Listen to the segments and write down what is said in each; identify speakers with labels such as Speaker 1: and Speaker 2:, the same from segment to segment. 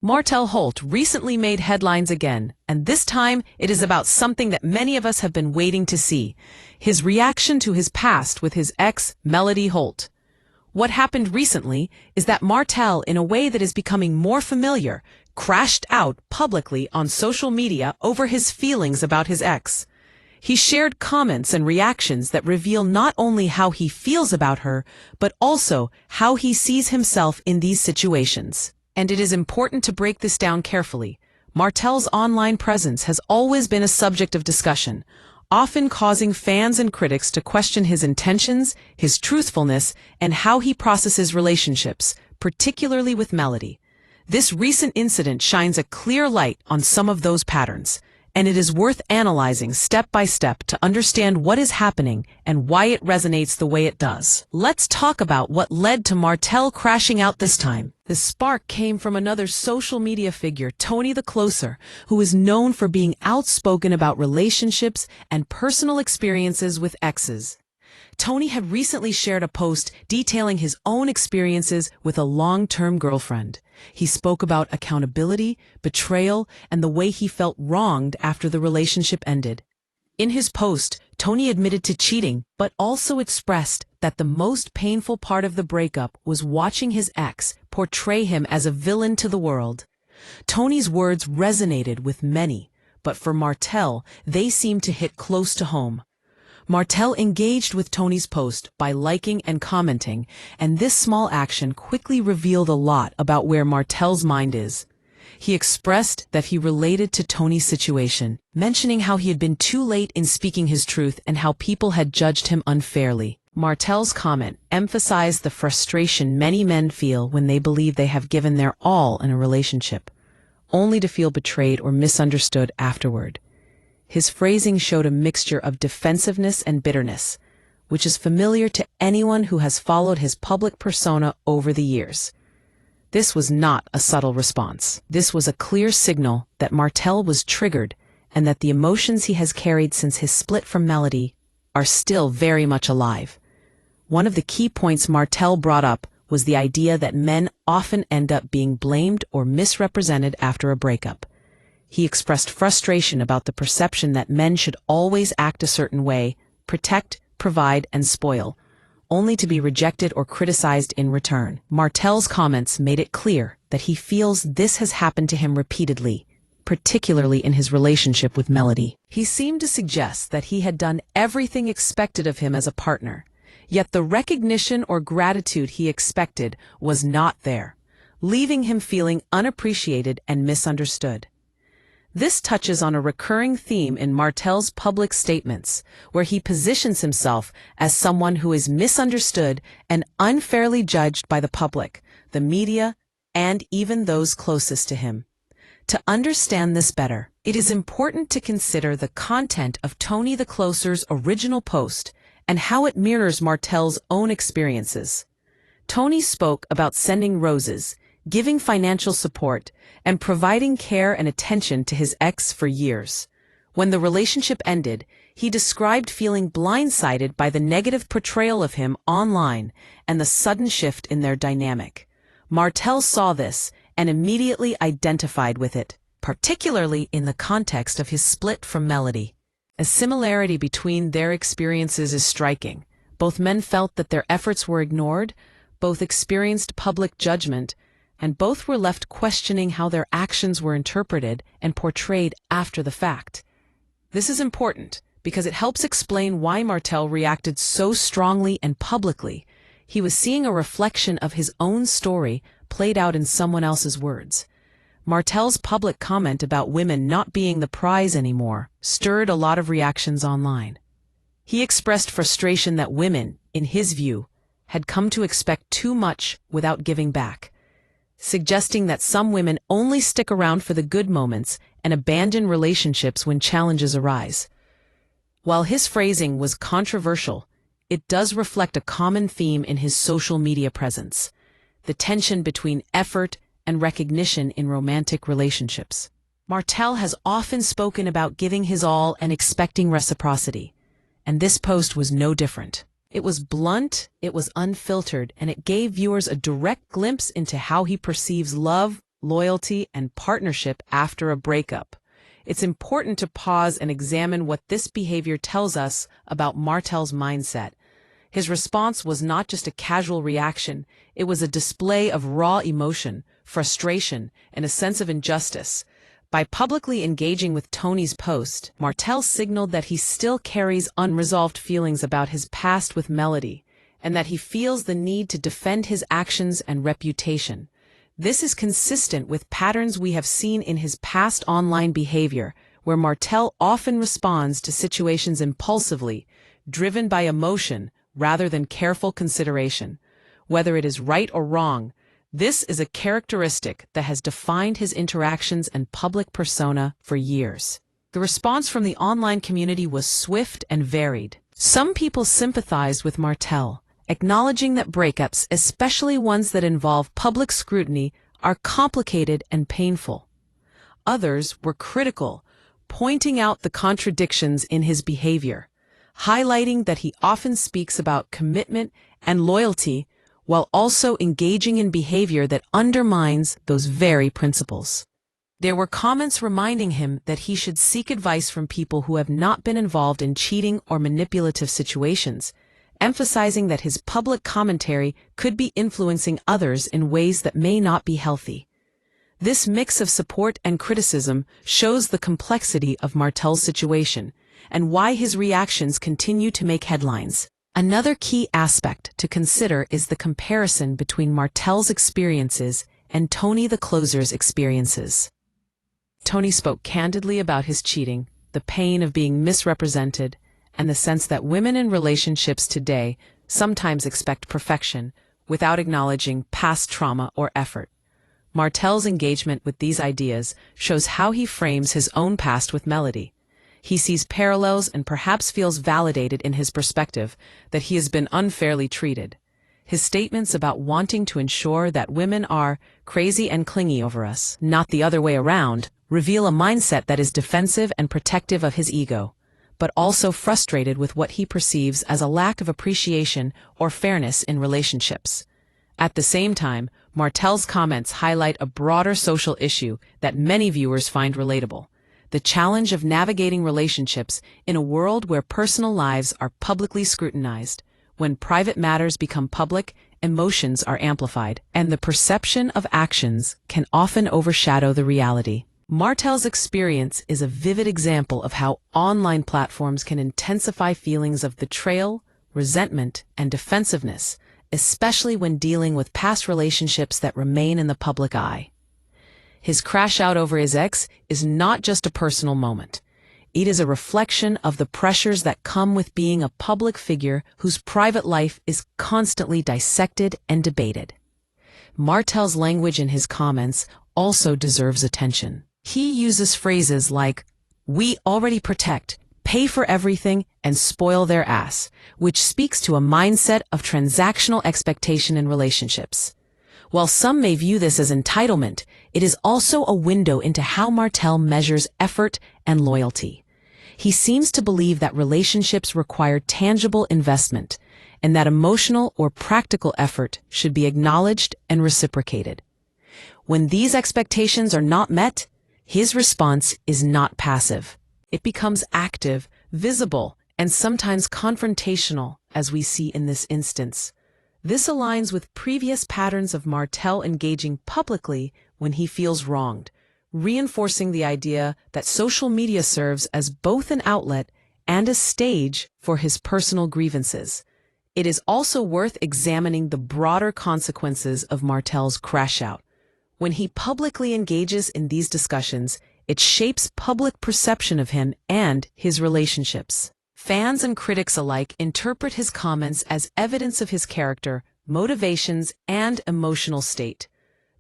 Speaker 1: Martell Holt recently made headlines again, and this time it is about something that many of us have been waiting to see: his reaction to his past with his ex, Melody Holt. What happened recently is that Martell, in a way that is becoming more familiar, crashed out publicly on social media over his feelings about his ex. He shared comments and reactions that reveal not only how he feels about her, but also how he sees himself in these situations. And it is important to break this down carefully. Martell's online presence has always been a subject of discussion, often causing fans and critics to question his intentions, his truthfulness, and how he processes relationships, particularly with Melody. This recent incident shines a clear light on some of those patterns, and it is worth analyzing step by step to understand what is happening and why it resonates the way it does. Let's talk about what led to Martell crashing out this time. The spark came from another social media figure, Tony the Closer, who is known for being outspoken about relationships and personal experiences with exes. Tony had recently shared a post detailing his own experiences with a long-term girlfriend. He spoke about accountability, betrayal, and the way he felt wronged after the relationship ended. In his post, Tony admitted to cheating, but also expressed that the most painful part of the breakup was watching his ex portray him as a villain to the world. Tony's words resonated with many, but for Martell, they seemed to hit close to home. Martell engaged with Tony's post by liking and commenting, and this small action quickly revealed a lot about where Martell's mind is. He expressed that he related to Tony's situation, mentioning how he had been too late in speaking his truth and how people had judged him unfairly. Martell's comment emphasized the frustration many men feel when they believe they have given their all in a relationship, only to feel betrayed or misunderstood afterward. His phrasing showed a mixture of defensiveness and bitterness, which is familiar to anyone who has followed his public persona over the years. This was not a subtle response. This was a clear signal that Martell was triggered and that the emotions he has carried since his split from Melody are still very much alive. One of the key points Martell brought up was the idea that men often end up being blamed or misrepresented after a breakup. He expressed frustration about the perception that men should always act a certain way, protect, provide, and spoil, only to be rejected or criticized in return. Martell's comments made it clear that he feels this has happened to him repeatedly, particularly in his relationship with Melody. He seemed to suggest that he had done everything expected of him as a partner, yet the recognition or gratitude he expected was not there, leaving him feeling unappreciated and misunderstood. This touches on a recurring theme in Martell's public statements, where he positions himself as someone who is misunderstood and unfairly judged by the public, the media, and even those closest to him. To understand this better, it is important to consider the content of Tony the Closer's original post and how it mirrors Martell's own experiences. Tony spoke about sending roses, giving financial support, and providing care and attention to his ex for years. When the relationship ended, he described feeling blindsided by the negative portrayal of him online and the sudden shift in their dynamic. Martell saw this and immediately identified with it, particularly in the context of his split from Melody. A similarity between their experiences is striking. Both men felt that their efforts were ignored, both experienced public judgment, and both were left questioning how their actions were interpreted and portrayed after the fact. This is important because it helps explain why Martell reacted so strongly and publicly. He was seeing a reflection of his own story played out in someone else's words. Martell's public comment about women not being the prize anymore stirred a lot of reactions online. He expressed frustration that women, in his view, had come to expect too much without giving back, suggesting that some women only stick around for the good moments and abandon relationships when challenges arise. While his phrasing was controversial, it does reflect a common theme in his social media presence: the tension between effort and recognition in romantic relationships. Martell has often spoken about giving his all and expecting reciprocity, and this post was no different. It was blunt, it was unfiltered, and it gave viewers a direct glimpse into how he perceives love, loyalty, and partnership after a breakup. It's important to pause and examine what this behavior tells us about Martell's mindset. His response was not just a casual reaction, it was a display of raw emotion, frustration, and a sense of injustice. By publicly engaging with Tony's post, Martell signaled that he still carries unresolved feelings about his past with Melody, and that he feels the need to defend his actions and reputation. This is consistent with patterns we have seen in his past online behavior, where Martell often responds to situations impulsively, driven by emotion rather than careful consideration. Whether it is right or wrong, this is a characteristic that has defined his interactions and public persona for years. The response from the online community was swift and varied. Some people sympathized with Martell, acknowledging that breakups, especially ones that involve public scrutiny, are complicated and painful. Others were critical, pointing out the contradictions in his behavior, highlighting that he often speaks about commitment and loyalty while also engaging in behavior that undermines those very principles. There were comments reminding him that he should seek advice from people who have not been involved in cheating or manipulative situations, emphasizing that his public commentary could be influencing others in ways that may not be healthy. This mix of support and criticism shows the complexity of Martell's situation and why his reactions continue to make headlines. Another key aspect to consider is the comparison between Martell's experiences and Tony the Closer's experiences. Tony spoke candidly about his cheating, the pain of being misrepresented, and the sense that women in relationships today sometimes expect perfection without acknowledging past trauma or effort. Martell's engagement with these ideas shows how he frames his own past with Melody. He sees parallels and perhaps feels validated in his perspective that he has been unfairly treated. His statements about wanting to ensure that women are crazy and clingy over us, not the other way around, reveal a mindset that is defensive and protective of his ego, but also frustrated with what he perceives as a lack of appreciation or fairness in relationships. At the same time, Martell's comments highlight a broader social issue that many viewers find relatable: the challenge of navigating relationships in a world where personal lives are publicly scrutinized. When private matters become public, emotions are amplified, and the perception of actions can often overshadow the reality. Martell's experience is a vivid example of how online platforms can intensify feelings of betrayal, resentment, and defensiveness, especially when dealing with past relationships that remain in the public eye. His crash out over his ex is not just a personal moment. It is a reflection of the pressures that come with being a public figure whose private life is constantly dissected and debated. Martell's language in his comments also deserves attention. He uses phrases like, "We already protect, pay for everything, and spoil their ass," which speaks to a mindset of transactional expectation in relationships. While some may view this as entitlement, it is also a window into how Martell measures effort and loyalty. He seems to believe that relationships require tangible investment, and that emotional or practical effort should be acknowledged and reciprocated. When these expectations are not met, his response is not passive. It becomes active, visible, and sometimes confrontational, as we see in this instance. This aligns with previous patterns of Martell engaging publicly when he feels wronged, reinforcing the idea that social media serves as both an outlet and a stage for his personal grievances. It is also worth examining the broader consequences of Martell's crash out. When he publicly engages in these discussions, it shapes public perception of him and his relationships. Fans and critics alike interpret his comments as evidence of his character, motivations, and emotional state.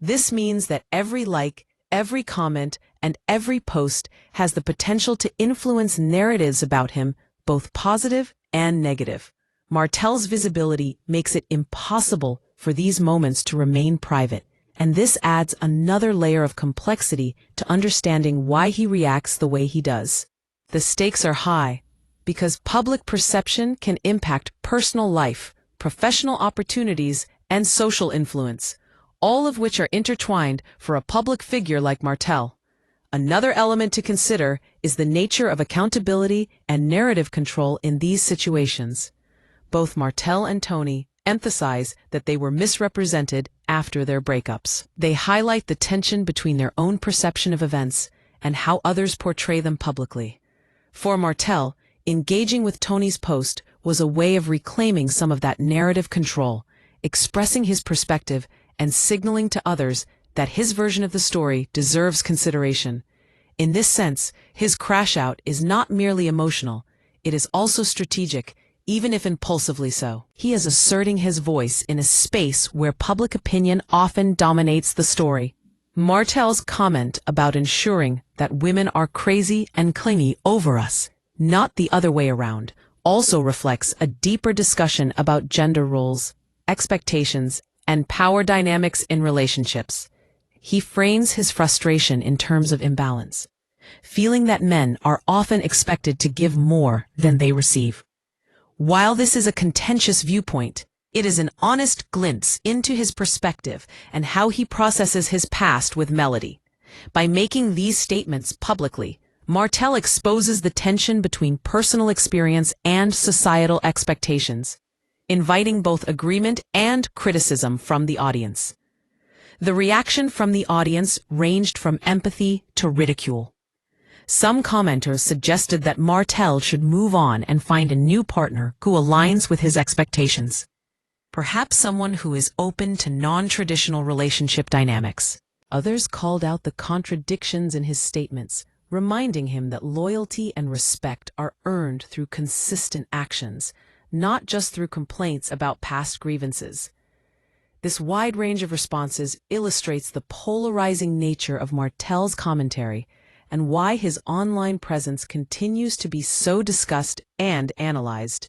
Speaker 1: This means that every like, every comment, and every post has the potential to influence narratives about him, both positive and negative. Martell's visibility makes it impossible for these moments to remain private, and this adds another layer of complexity to understanding why he reacts the way he does. The stakes are high, because public perception can impact personal life, professional opportunities, and social influence, all of which are intertwined for a public figure like Martell. Another element to consider is the nature of accountability and narrative control in these situations. Both Martell and Tony emphasize that they were misrepresented after their breakups. They highlight the tension between their own perception of events and how others portray them publicly. For Martell, engaging with Tony's post was a way of reclaiming some of that narrative control, expressing his perspective and signaling to others that his version of the story deserves consideration. In this sense, his crash out is not merely emotional, it is also strategic, even if impulsively so. He is asserting his voice in a space where public opinion often dominates the story. Martell's comment about ensuring that women are crazy and clingy over us, not the other way around, also reflects a deeper discussion about gender roles, expectations, and power dynamics in relationships. He frames his frustration in terms of imbalance, feeling that men are often expected to give more than they receive. While this is a contentious viewpoint, it is an honest glimpse into his perspective and how he processes his past with Melody. By making these statements publicly, Martell exposes the tension between personal experience and societal expectations, inviting both agreement and criticism from the audience. The reaction from the audience ranged from empathy to ridicule. Some commenters suggested that Martell should move on and find a new partner who aligns with his expectations. Perhaps someone who is open to non-traditional relationship dynamics. Others called out the contradictions in his statements, reminding him that loyalty and respect are earned through consistent actions, not just through complaints about past grievances. This wide range of responses illustrates the polarizing nature of Martell's commentary and why his online presence continues to be so discussed and analyzed.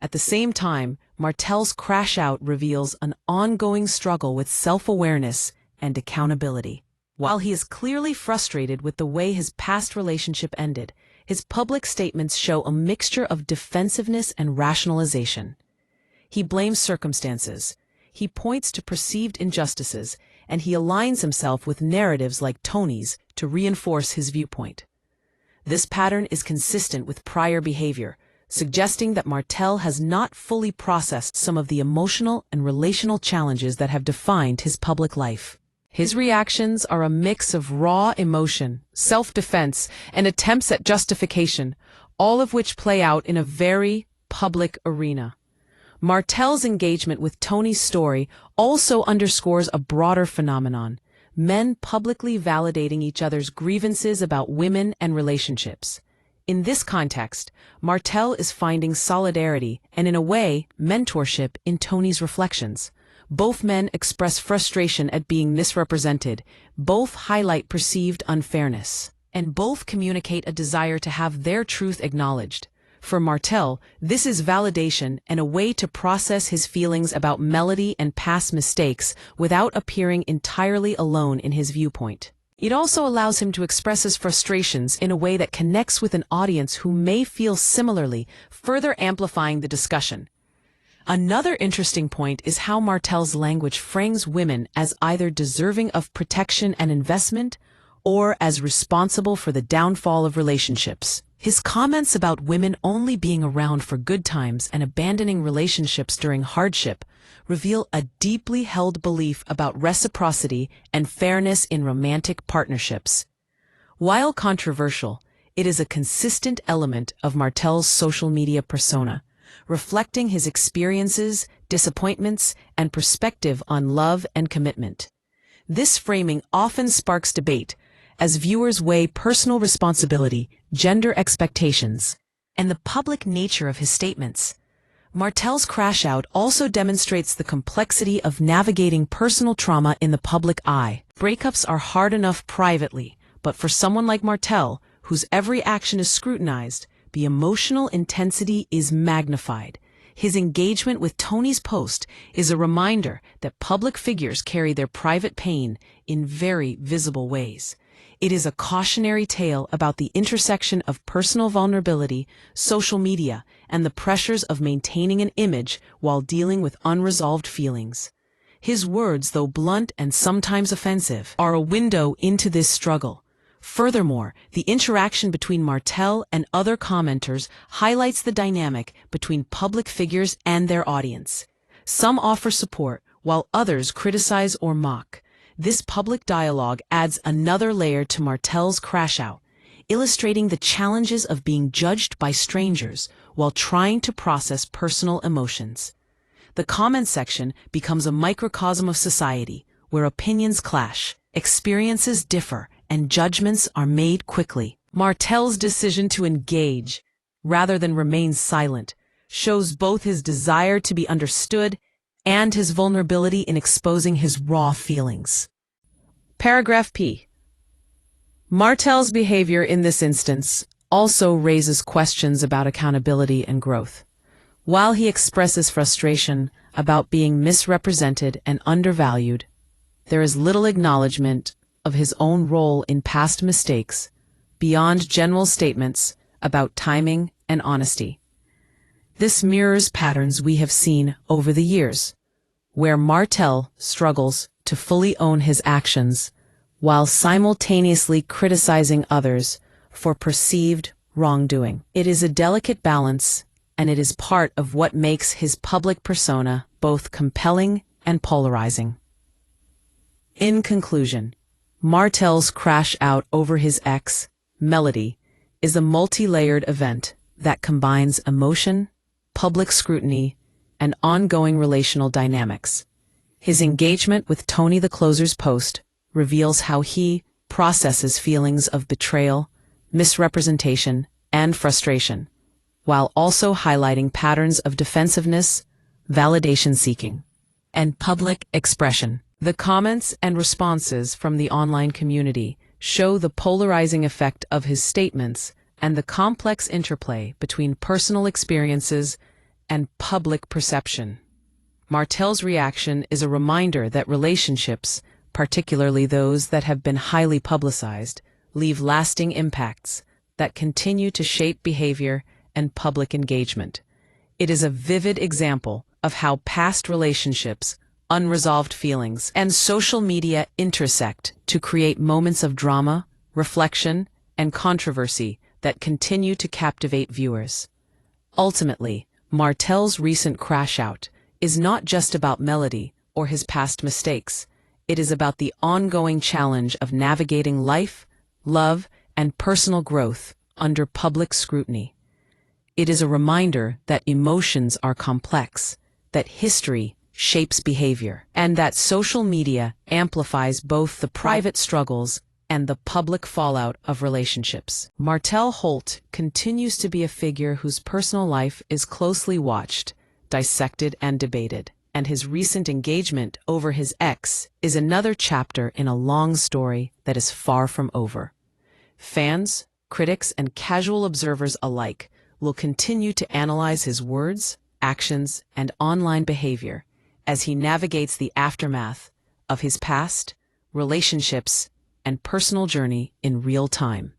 Speaker 1: At the same time, Martell's crash out reveals an ongoing struggle with self-awareness and accountability. While he is clearly frustrated with the way his past relationship ended, his public statements show a mixture of defensiveness and rationalization. He blames circumstances, he points to perceived injustices, and he aligns himself with narratives like Tony's to reinforce his viewpoint. This pattern is consistent with prior behavior, suggesting that Martell has not fully processed some of the emotional and relational challenges that have defined his public life. His reactions are a mix of raw emotion, self-defense, and attempts at justification, all of which play out in a very public arena. Martell's engagement with Tony's story also underscores a broader phenomenon: men publicly validating each other's grievances about women and relationships. In this context, Martell is finding solidarity and, in a way, mentorship in Tony's reflections. Both men express frustration at being misrepresented, both highlight perceived unfairness, and both communicate a desire to have their truth acknowledged. For Martell, this is validation and a way to process his feelings about Melody and past mistakes without appearing entirely alone in his viewpoint. It also allows him to express his frustrations in a way that connects with an audience who may feel similarly, further amplifying the discussion. Another interesting point is how Martell's language frames women as either deserving of protection and investment or as responsible for the downfall of relationships. His comments about women only being around for good times and abandoning relationships during hardship reveal a deeply held belief about reciprocity and fairness in romantic partnerships. While controversial, it is a consistent element of Martell's social media persona, reflecting his experiences, disappointments, and perspective on love and commitment. This framing often sparks debate as viewers weigh personal responsibility, gender expectations, and the public nature of his statements. Martell's crash out also demonstrates the complexity of navigating personal trauma in the public eye. Breakups are hard enough privately, but for someone like Martell, whose every action is scrutinized, the emotional intensity is magnified. His engagement with Tony's post is a reminder that public figures carry their private pain in very visible ways. It is a cautionary tale about the intersection of personal vulnerability, social media, and the pressures of maintaining an image while dealing with unresolved feelings. His words, though blunt and sometimes offensive, are a window into this struggle. Furthermore, the interaction between Martell and other commenters highlights the dynamic between public figures and their audience. Some offer support, while others criticize or mock. This public dialogue adds another layer to Martell's crash out, illustrating the challenges of being judged by strangers while trying to process personal emotions. The comment section becomes a microcosm of society, where opinions clash, experiences differ, and judgments are made quickly. Martell's decision to engage, rather than remain silent, shows both his desire to be understood and his vulnerability in exposing his raw feelings. Paragraph P. Martell's behavior in this instance also raises questions about accountability and growth. While he expresses frustration about being misrepresented and undervalued, there is little acknowledgement of his own role in past mistakes beyond general statements about timing and honesty. This mirrors patterns we have seen over the years, where Martell struggles to fully own his actions while simultaneously criticizing others for perceived wrongdoing. It is a delicate balance, and it is part of what makes his public persona both compelling and polarizing. In conclusion, Martell's crash out over his ex, Melody, is a multi-layered event that combines emotion, public scrutiny, and ongoing relational dynamics. His engagement with Tony the Closer's post reveals how he processes feelings of betrayal, misrepresentation, and frustration, while also highlighting patterns of defensiveness, validation-seeking, and public expression. The comments and responses from the online community show the polarizing effect of his statements and the complex interplay between personal experiences and public perception. Martell's reaction is a reminder that relationships, particularly those that have been highly publicized, leave lasting impacts that continue to shape behavior and public engagement. It is a vivid example of how past relationships, unresolved feelings, and social media intersect to create moments of drama, reflection, and controversy that continue to captivate viewers. Ultimately, Martell's recent crash out is not just about Melody or his past mistakes. It is about the ongoing challenge of navigating life, love, and personal growth under public scrutiny. It is a reminder that emotions are complex, that history shapes behavior, and that social media amplifies both the private struggles and the public fallout of relationships. Martell Holt continues to be a figure whose personal life is closely watched, dissected, and debated, and his recent engagement over his ex is another chapter in a long story that is far from over. Fans, critics, and casual observers alike will continue to analyze his words, actions, and online behavior as he navigates the aftermath of his past, relationships, and personal journey in real time.